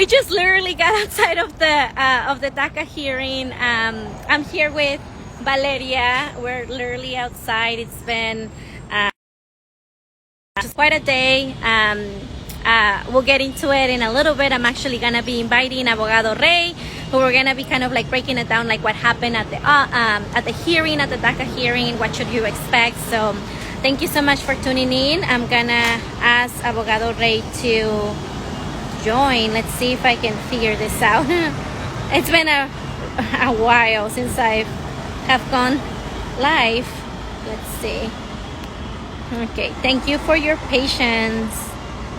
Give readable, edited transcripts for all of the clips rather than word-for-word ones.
We just literally got outside of the DACA hearing. I'm here with Valeria. We're literally outside. It's been just quite a day. We'll get into it in a little bit. I'm actually gonna be inviting Abogado Rey, who we're gonna be kind of like breaking it down, like what happened at the hearing, at the DACA hearing. What should you expect? So, thank you so much for tuning in. I'm gonna ask Abogado Rey to join. Let's see if I can figure this out. It's been a while since I have gone live. Let's see. Okay, thank you for your patience.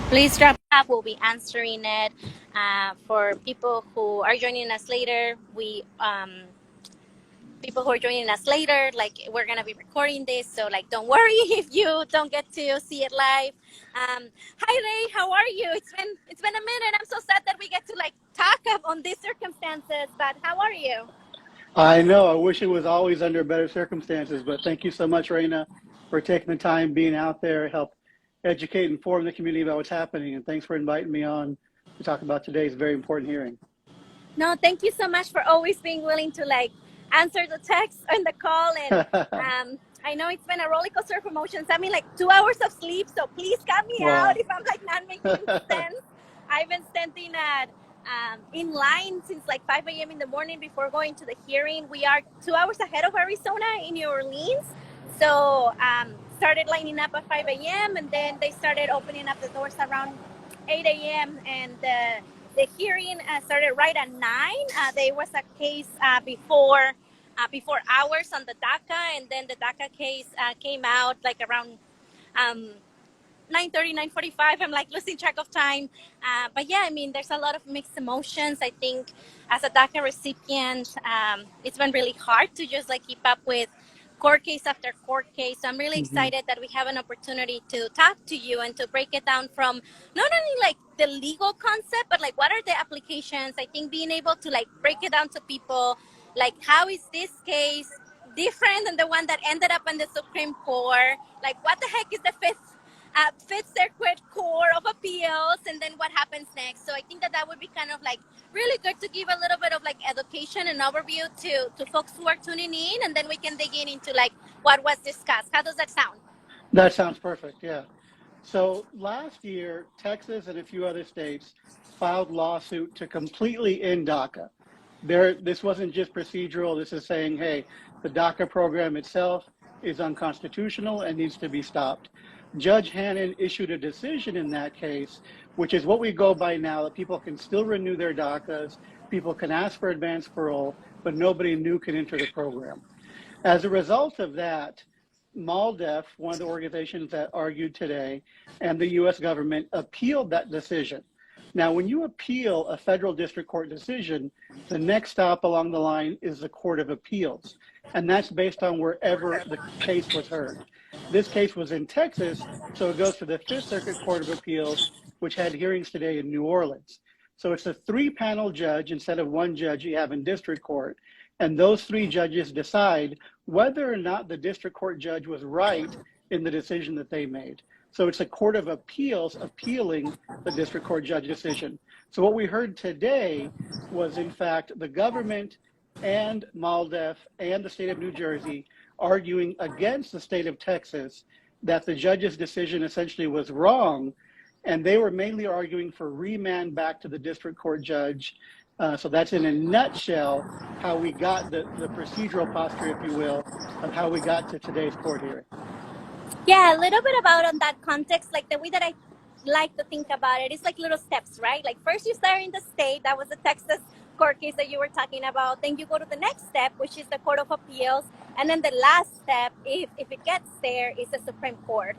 Please drop up. We'll be answering it. For people who are joining us later, people who are joining us later, like, we're gonna be recording this, so like, don't worry if you don't get to see it live. Hi Ray, how are you? It's been a minute. I'm so sad that we get to like talk up on these circumstances, but how are you? I know. I wish it was always under better circumstances, but thank you so much, Reina, for taking the time, being out there, help educate and inform the community about what's happening. And thanks for inviting me on to talk about today's very important hearing. No, thank you so much for always being willing to like answer the text and the call. And I know it's been a roller coaster of emotions. I mean, like 2 hours of sleep, so please cut me out if I'm like not making sense. I've been standing in line since like 5 a.m. in the morning before going to the hearing. We are 2 hours ahead of Arizona in New Orleans. So started lining up at 5 a.m. and then they started opening up the doors around 8 a.m. and the hearing started right at 9. There was a case before hours on the DACA, and then the DACA case came out like around 9:30, 9:45. I'm like losing track of time. But yeah, I mean, there's a lot of mixed emotions. I think as a DACA recipient, it's been really hard to just like keep up with court case after court case. So I'm really excited that we have an opportunity to talk to you and to break it down from not only like the legal concept, but like what are the applications. I think being able to like break it down to people, like how is this case different than the one that ended up in the Supreme Court? Like what the heck is the Fifth Circuit Court of Appeals, and then what happens next? So I think that would be kind of like really good to give a little bit of like education and overview to folks who are tuning in, and then we can dig into like what was discussed. How does that sound? That sounds perfect, yeah. So last year, Texas and a few other states filed lawsuit to completely end DACA. This wasn't just procedural. This is saying, hey, the DACA program itself is unconstitutional and needs to be stopped. Judge Hannon issued a decision in that case, which is what we go by now, that people can still renew their DACAs, people can ask for advanced parole, but nobody new can enter the program. As a result of that, MALDEF, one of the organizations that argued today, and the US government appealed that decision. Now, when you appeal a federal district court decision, the next stop along the line is the Court of Appeals, and that's based on wherever the case was heard. This case was in Texas, so it goes to the Fifth Circuit Court of Appeals, which had hearings today in New Orleans. So it's a 3-panel judge instead of 1 judge you have in district court, and those 3 judges decide whether or not the district court judge was right in the decision that they made. So it's a Court of Appeals appealing the district court judge decision. So what we heard today was, in fact, the government and MALDEF and the state of New Jersey arguing against the state of Texas that the judge's decision essentially was wrong, and they were mainly arguing for remand back to the district court judge. So that's in a nutshell how we got the procedural posture, if you will, of how we got to today's court hearing. Yeah, a little bit about on that context, like the way that I like to think about it is like little steps, right? Like first you start in the state, that was the Texas court case that you were talking about. Then you go to the next step, which is the Court of Appeals. And then the last step, if it gets there, is the Supreme Court.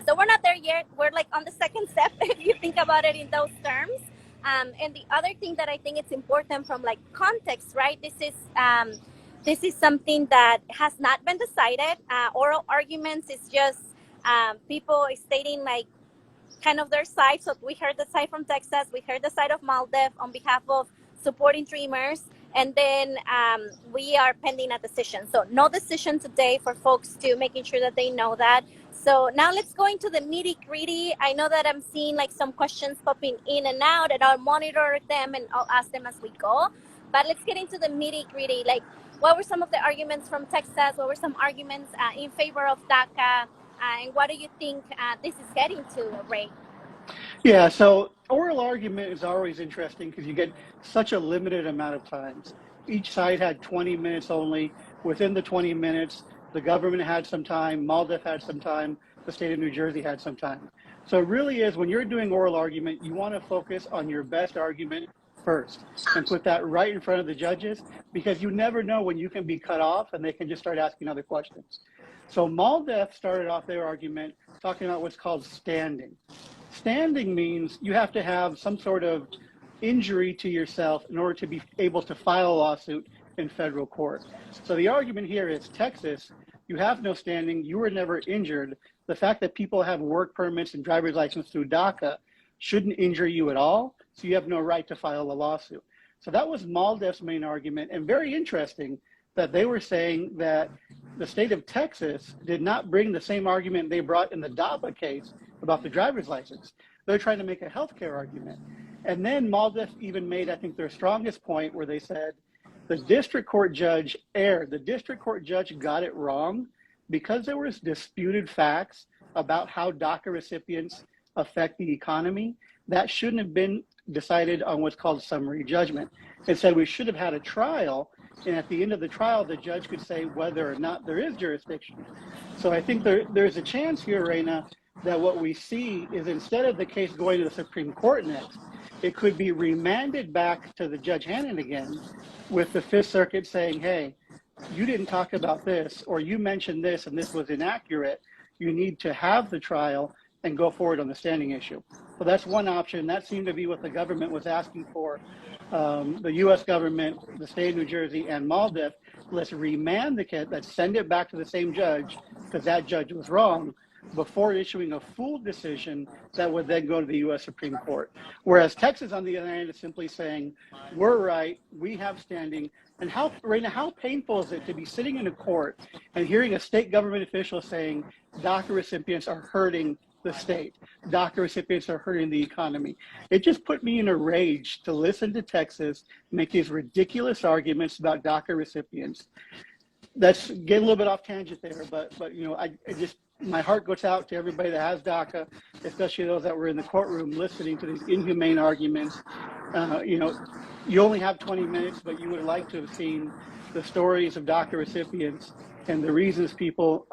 So we're not there yet. We're like on the second step, if you think about it in those terms. And the other thing that I think it's important from like context, right? This is something that has not been decided. Oral arguments is just people stating like kind of their side. So we heard the side from Texas, we heard the side of MALDEF on behalf of supporting Dreamers, and then we are pending a decision. So no decision today for folks to making sure that they know that. So now let's go into the nitty gritty. I know that I'm seeing like some questions popping in and out, and I'll monitor them and I'll ask them as we go. But let's get into the nitty gritty. Like, what were some of the arguments from Texas? What were some arguments in favor of DACA? And what do you think this is getting to, Ray? Yeah, so oral argument is always interesting because you get such a limited amount of times. Each side had 20 minutes only. Within the 20 minutes, the government had some time, MALDEF had some time, the state of New Jersey had some time. So it really is, when you're doing oral argument, you want to focus on your best argument first and put that right in front of the judges, because you never know when you can be cut off and they can just start asking other questions. So MALDEF started off their argument talking about what's called standing. Standing means you have to have some sort of injury to yourself in order to be able to file a lawsuit in federal court. So the argument here is, Texas, you have no standing, you were never injured. The fact that people have work permits and driver's license through DACA shouldn't injure you at all, so you have no right to file a lawsuit. So that was MALDEF's main argument, and very interesting that they were saying that the state of Texas did not bring the same argument they brought in the DACA case about the driver's license. They're trying to make a healthcare argument. And then MALDEF even made, I think, their strongest point, where they said the district court judge erred. The district court judge got it wrong because there was disputed facts about how DACA recipients affect the economy. That shouldn't have been decided on what's called summary judgment. It said we should have had a trial, and at the end of the trial, the judge could say whether or not there is jurisdiction. So I think there's a chance here, Reina, that what we see is, instead of the case going to the Supreme Court next, it could be remanded back to the Judge Hannon again, with the Fifth Circuit saying, hey, you didn't talk about this, or you mentioned this and this was inaccurate. You need to have the trial and go forward on the standing issue. So that's one option. That seemed to be what the government was asking for. The U.S. government, the state of New Jersey, and MALDEF, let's remand the case, let's send it back to the same judge, because that judge was wrong, before issuing a full decision that would then go to the U.S. Supreme Court. Whereas Texas, on the other hand, is simply saying, we're right, we have standing. And Reina, how painful is it to be sitting in a court and hearing a state government official saying DACA recipients are hurting the state, DACA recipients are hurting the economy? It just put me in a rage to listen to Texas make these ridiculous arguments about DACA recipients. That's getting a little bit off tangent there, but you know, I just, my heart goes out to everybody that has DACA, especially those that were in the courtroom listening to these inhumane arguments. You know, you only have 20 minutes, but you would like to have seen the stories of DACA recipients and the reasons people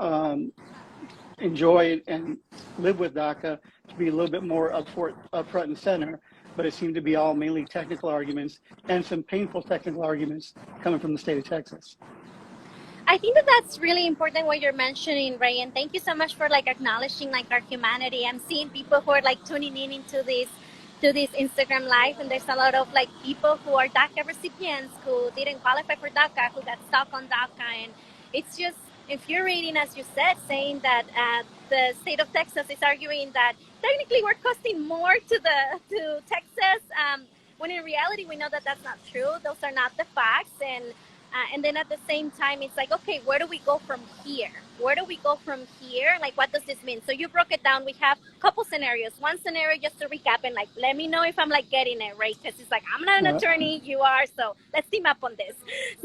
enjoy and live with DACA to be a little bit more up front and center. But it seemed to be all mainly technical arguments, and some painful technical arguments coming from the state of Texas. I think that that's really important what you're mentioning, Ray, and thank you so much for like acknowledging like our humanity. I'm seeing people who are like tuning in into this Instagram live, and there's a lot of like people who are DACA recipients who didn't qualify for DACA, who got stuck on DACA, and it's just infuriating, as you said, saying that the state of Texas is arguing that technically we're costing more to Texas, when in reality we know that that's not true. Those are not the facts, and then at the same time, it's like, okay, where do we go from here? Where do we go from here? Like, what does this mean? So you broke it down. We have a couple scenarios. One scenario, just to recap, and like, let me know if I'm like getting it right, because it's like, I'm not an attorney, you are, so let's team up on this.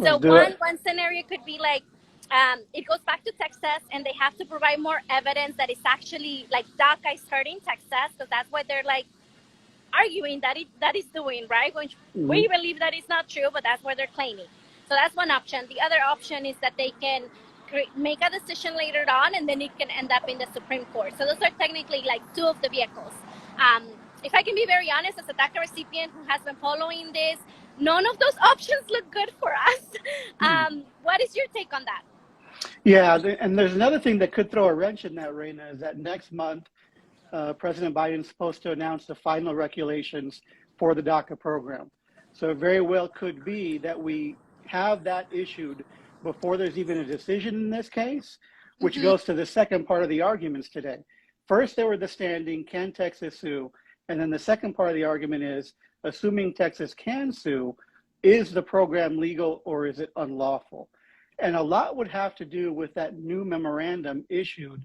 So one scenario could be like, it goes back to Texas, and they have to provide more evidence that it's actually like DACA is hurting Texas, because that's what they're like arguing that is doing, right? Which we believe that is not true, but that's what they're claiming. So that's one option. The other option is that they can make a decision later on, and then it can end up in the Supreme Court. So those are technically like two of the vehicles. If I can be very honest, as a DACA recipient who has been following this, none of those options look good for us. What is your take on that? Yeah, and there's another thing that could throw a wrench in that, Reina, is that next month, President Biden is supposed to announce the final regulations for the DACA program. So it very well could be that we have that issued before there's even a decision in this case, which goes to the second part of the arguments today. First, there were the standing, can Texas sue? And then the second part of the argument is, assuming Texas can sue, is the program legal or is it unlawful? And a lot would have to do with that new memorandum issued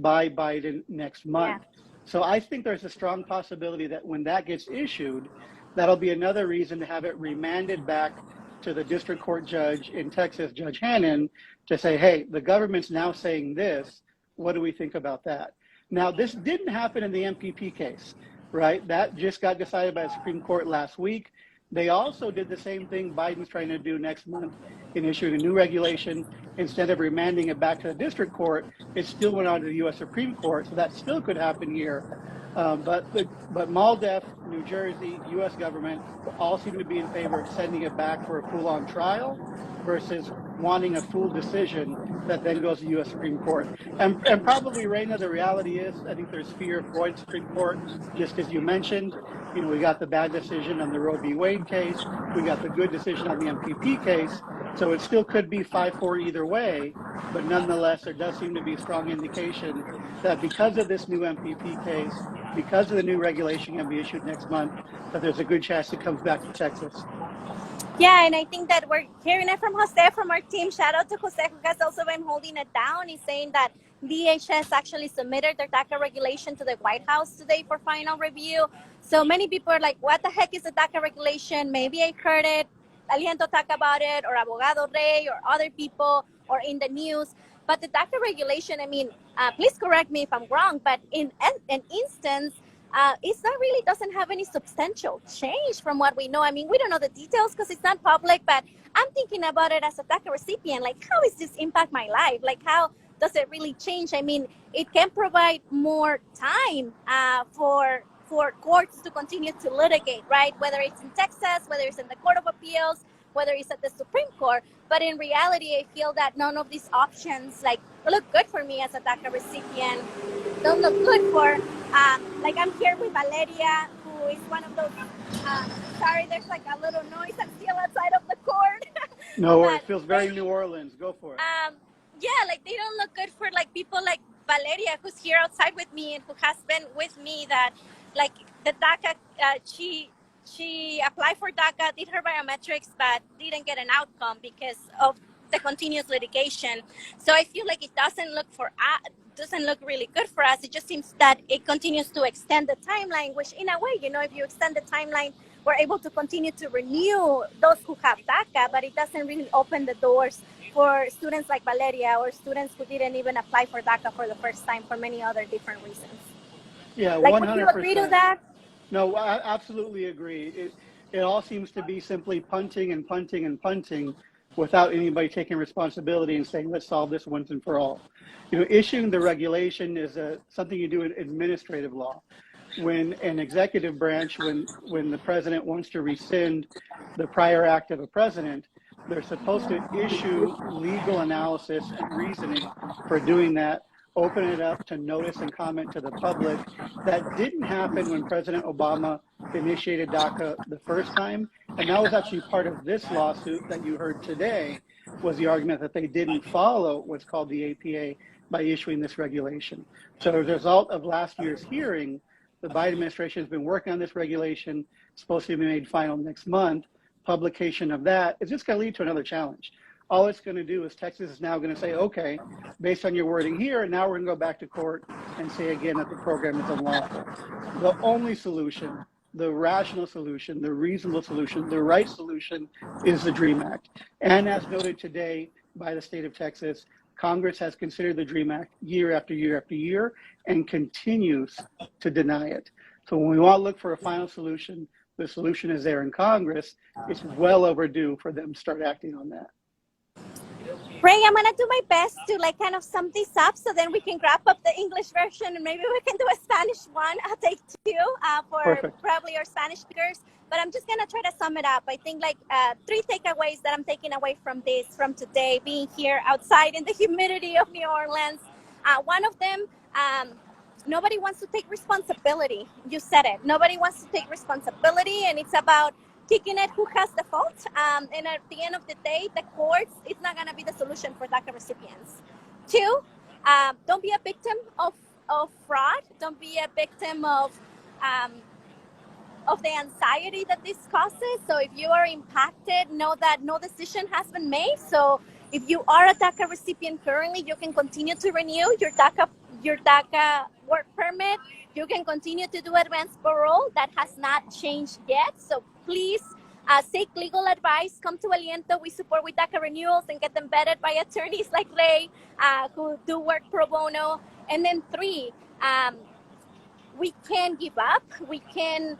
by Biden next Yeah. month. So I think there's a strong possibility that when that gets issued, that'll be another reason to have it remanded back to the district court judge in Texas, Judge Hannon, to say, hey, the government's now saying this. What do we think about that? Now, this didn't happen in the MPP case, right? That just got decided by the Supreme Court last week. They also did the same thing Biden's trying to do next month in issuing a new regulation. Instead of remanding it back to the district court, it still went on to the U.S. Supreme Court. So that still could happen here. But MALDEF, New Jersey, U.S. government all seem to be in favor of sending it back for a full-on trial versus wanting a full decision that then goes to the U.S. Supreme Court. And probably, Reina, the reality is, I think there's fear of going to Supreme Court, just as you mentioned. You know, we got the bad decision on the Roe v. Wade case. We got the good decision on the MPP case. So it still could be 5-4 either way. But nonetheless, there does seem to be a strong indication that because of this new MPP case, because of the new regulation going to be issued next month, that there's a good chance it comes back to Texas. Yeah, and I think that we're hearing it from Jose, from our team. Shout out to Jose, who has also been holding it down. He's saying that DHS actually submitted their DACA regulation to the White House today for final review. So many people are like, what the heck is the DACA regulation? Maybe I heard it, Aliento talk about it, or Abogado Rey, or other people, or in the news. But the DACA regulation, I mean, please correct me if I'm wrong, but in an instance, it's not really doesn't have any substantial change from what we know. I mean, we don't know the details because it's not public, but I'm thinking about it as a DACA recipient. Like, how does this impact my life? Like, how does it really change? I mean, it can provide more time for courts to continue to litigate, right? Whether it's in Texas, whether it's in the Court of Appeals, whether it's at the Supreme Court. But in reality, I feel that none of these options like look good for me as a DACA recipient. Don't look good for, like I'm here with Valeria, who is one of those, sorry, there's like a little noise. I'm still outside of the court. No, it feels very New Orleans. Go for it. Yeah, like they don't look good for like people like Valeria, who's here outside with me and who has been with me that like the DACA, she applied for DACA, did her biometrics, but didn't get an outcome because of the continuous litigation. So I feel like it doesn't look really good for us. It just seems that it continues to extend the timeline, which in a way, you know, if you extend the timeline, we're able to continue to renew those who have DACA, but it doesn't really open the doors for students like Valeria or students who didn't even apply for DACA for the first time for many other different reasons. Yeah, like, 100%. Would you agree to that? No, I absolutely agree. It all seems to be simply punting and punting and punting without anybody taking responsibility and saying, let's solve this once and for all. You know, issuing the regulation is something you do in administrative law. When an executive branch, when the president wants to rescind the prior act of a president, they're supposed to issue legal analysis and reasoning for doing that, open it up to notice and comment to the public. That didn't happen when President Obama initiated DACA the first time. And that was actually part of this lawsuit that you heard today, was the argument that they didn't follow what's called the APA by issuing this regulation. So as a result of last year's hearing, the Biden administration has been working on this regulation, supposed to be made final next month. Publication of that is just going to lead to another challenge. All it's going to do is Texas is now going to say, okay, based on your wording here, now we're going to go back to court and say again that the program is unlawful. The only solution, the rational solution, the reasonable solution, the right solution is the DREAM Act. And as noted today by the state of Texas, Congress has considered the DREAM Act year after year after year and continues to deny it. So when we want to look for a final solution, the solution is there in Congress. It's well overdue for them to start acting on that. Ray, I'm gonna do my best to like kind of sum this up so then we can wrap up the English version and maybe we can do a Spanish one. I'll take two for Perfect. Probably our Spanish speakers. But I'm just gonna try to sum it up. I think like 3 takeaways that I'm taking away from this, from today, being here outside in the humidity of New Orleans. One of them, nobody wants to take responsibility. You said it. Nobody wants to take responsibility, and it's about kicking it who has the fault. And at the end of the day, the courts, it's not going to be the solution for DACA recipients. 2, don't be a victim of fraud. Don't be a victim of the anxiety that this causes. So if you are impacted, know that no decision has been made. So if you are a DACA recipient currently, you can continue to renew your DACA your DACA work permit. You can continue to do advanced parole. That has not changed yet. So please seek legal advice. Come to Aliento. We support with DACA renewals and get them vetted by attorneys like Ray who do work pro bono. And then three, we can give up. We can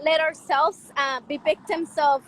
let ourselves be victims of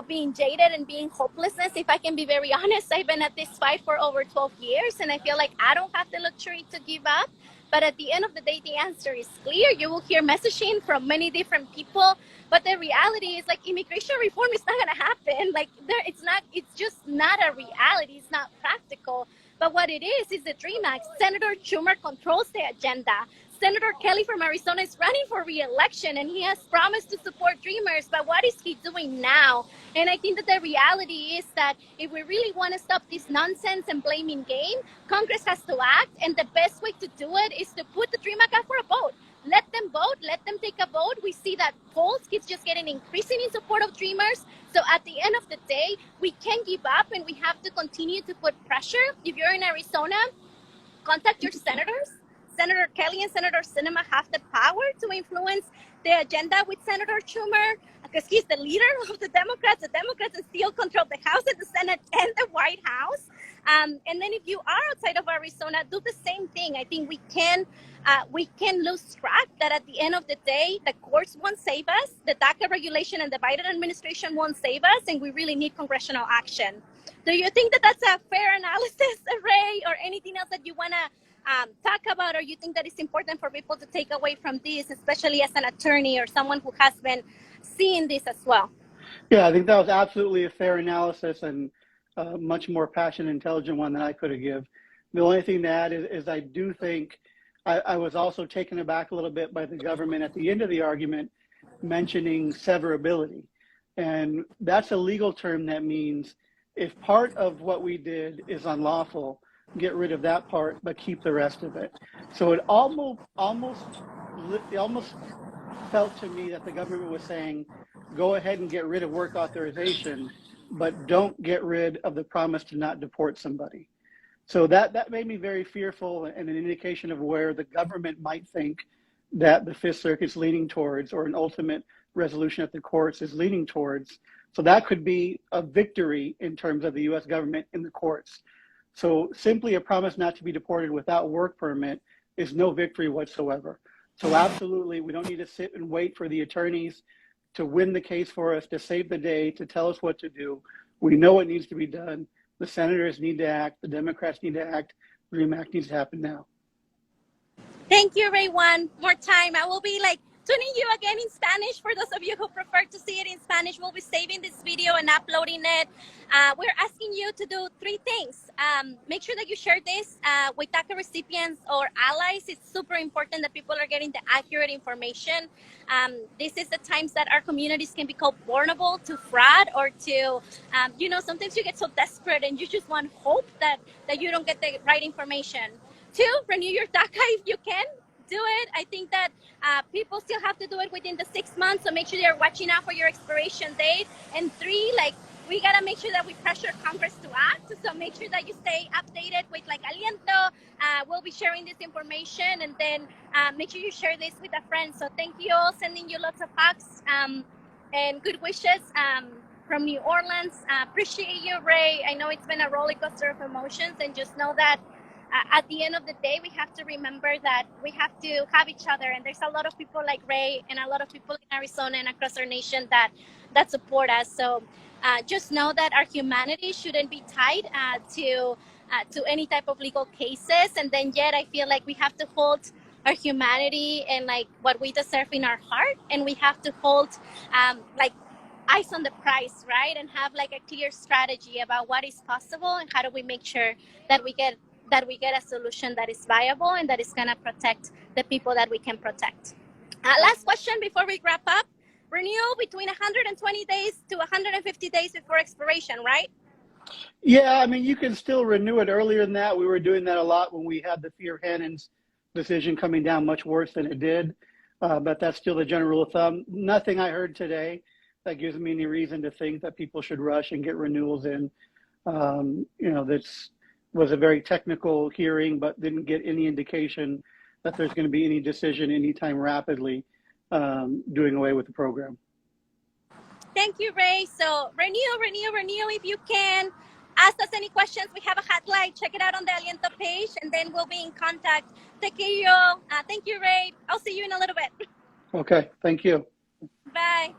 being jaded and being hopelessness. If I can be very honest, I've been at this fight for over 12 years, and I feel like I don't have the luxury to give up. But at the end of the day, the answer is clear. You will hear messaging from many different people, but the reality is like immigration reform is not going to happen. Like it's not. It's just not a reality. It's not practical. But what it is the DREAM Act. Senator Schumer controls the agenda. Senator Kelly from Arizona is running for re-election, and he has promised to support Dreamers, but what is he doing now? And I think that the reality is that if we really want to stop this nonsense and blaming game, Congress has to act, and the best way to do it is to put the DREAM Act out for a vote. Let them vote, let them take a vote. We see that polls keeps just getting increasing in support of Dreamers. So at the end of the day, we can't give up, and we have to continue to put pressure. If you're in Arizona, contact your senators. Senator Kelly and Senator Sinema have the power to influence the agenda with Senator Schumer because he's the leader of the Democrats. The Democrats still control the House and the Senate and the White House. And then if you are outside of Arizona, do the same thing. I think we can lose track that at the end of the day, the courts won't save us, the DACA regulation and the Biden administration won't save us, and we really need congressional action. Do you think that that's a fair analysis, Ray, or anything else that you want to talk about, or you think that it's important for people to take away from this, especially as an attorney or someone who has been seeing this as well? Yeah, I think that was absolutely a fair analysis and much more passionate, intelligent one than I could have given. The only thing to add is I do think I was also taken aback a little bit by the government at the end of the argument mentioning severability. And that's a legal term that means if part of what we did is unlawful, get rid of that part, but keep the rest of it. So it almost felt to me that the government was saying, go ahead and get rid of work authorization, but don't get rid of the promise to not deport somebody. So that made me very fearful and an indication of where the government might think that the Fifth Circuit's leaning towards, or an ultimate resolution at the courts is leaning towards. So that could be a victory in terms of the US government in the courts. So simply a promise not to be deported without work permit is no victory whatsoever. So absolutely, we don't need to sit and wait for the attorneys to win the case for us, to save the day, to tell us what to do. We know what needs to be done. The senators need to act. The Democrats need to act. DREAM Act needs to happen now. Thank you, Ray. One more time. I will be tuning you again in Spanish. For those of you who prefer to see it in Spanish, we'll be saving this video and uploading it. We're asking you to do three things. Make sure that you share this with DACA recipients or allies. It's super important that people are getting the accurate information. This is the times that our communities can become vulnerable to fraud or to, sometimes you get so desperate and you just want hope that you don't get the right information. Two, renew your DACA if you can. Do it. I think that people still have to do it within the 6 months, so make sure they're watching out for your expiration date. And three, we gotta make sure that we pressure Congress to act. So make sure that you stay updated with Aliento. We'll be sharing this information, and then make sure you share this with a friend. So thank you all. Sending you lots of hugs and good wishes from New Orleans. Appreciate you, Ray. I know it's been a roller coaster of emotions, and just know that at the end of the day, we have to remember that we have to have each other. And there's a lot of people like Ray and a lot of people in Arizona and across our nation that support us. So just know that our humanity shouldn't be tied to any type of legal cases. And then yet I feel like we have to hold our humanity and what we deserve in our heart. And we have to hold eyes on the prize, right? And have a clear strategy about what is possible and how do we make sure that we get a solution that is viable and that is going to protect the people that we can protect. Last question before we wrap up. Renewal between 120 days to 150 days before expiration, right? Yeah, I mean, you can still renew it earlier than that. We were doing that a lot when we had the Fear Hannon's decision coming down much worse than it did. But that's still the general rule of thumb. Nothing I heard today that gives me any reason to think that people should rush and get renewals in. was a very technical hearing, but didn't get any indication that there's going to be any decision anytime rapidly doing away with the program. Thank you, Ray. So renew if you can. Ask us any questions. We have a hotline. Check it out on the Aliento page, and then we'll be in contact. Take care, y'all. Thank you, Ray. I'll see you in a little bit. Okay, thank you. Bye.